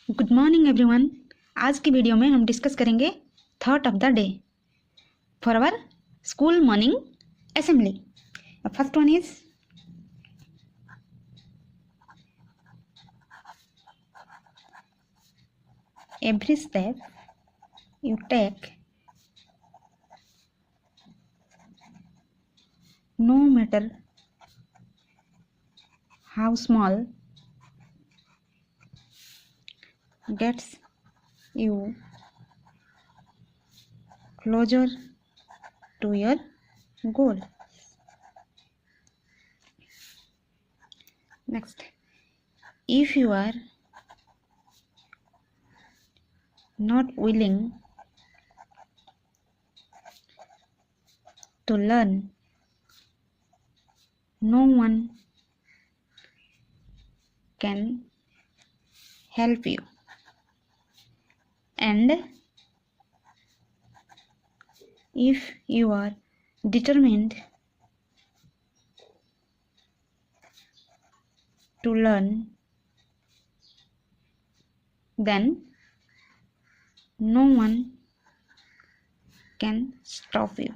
Good morning everyone. आज की video में हम डिस्कस करेंगे thought of the day for our school morning assembly. First one is every step you take, no matter how small, gets you closer to your goal. Next, if you are not willing to learn, no one can help you. And if you are determined to learn, then no one can stop you.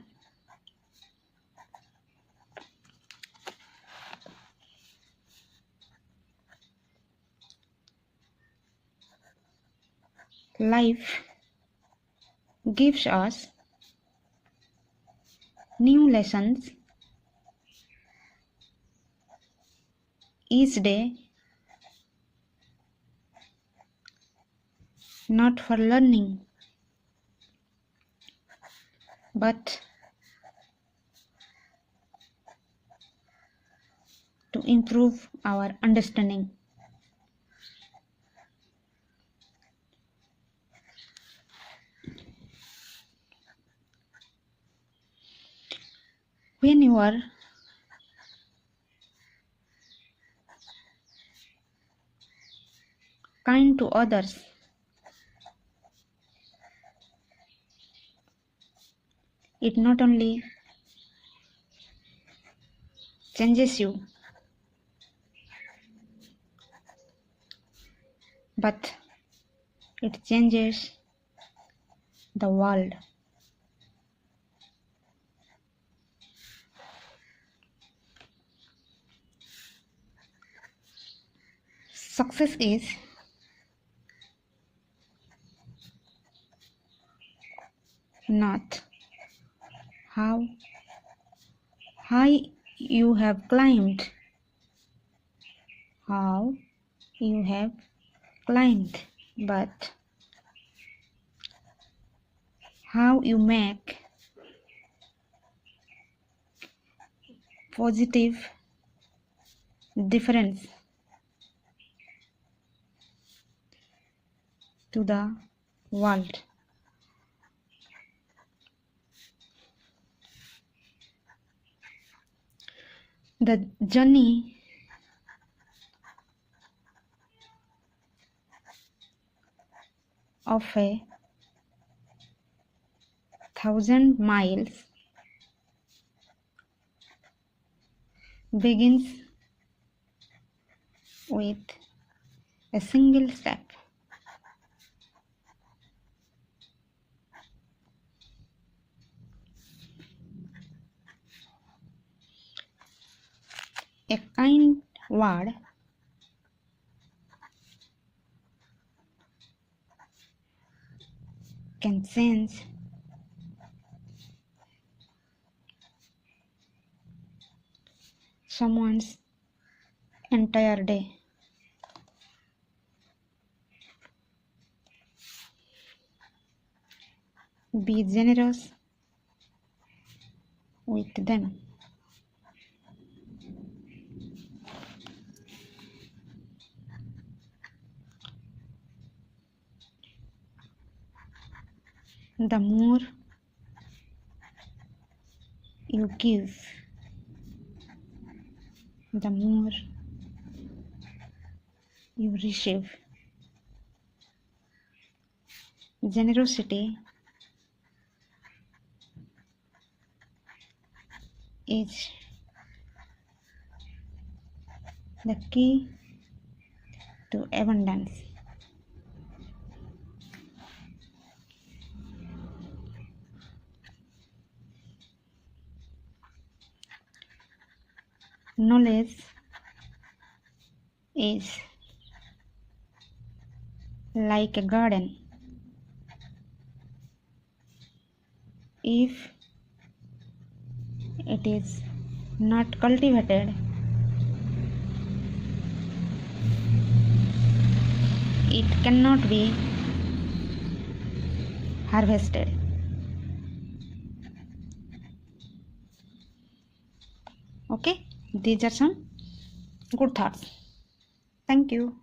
Life gives us new lessons each day, not for learning, but to improve our understanding. When you are kind to others, it not only changes you, but it changes the world. Success is not how high you have climbed, but how you make positive difference to the world. The journey of 1,000 miles begins with a single step. A kind word can change someone's entire day. Be generous with them. The more you give, the more you receive. Generosity is the key to abundance. Knowledge is like a garden. If it is not cultivated, it cannot be harvested. Okay, these are some good thoughts. Thank you.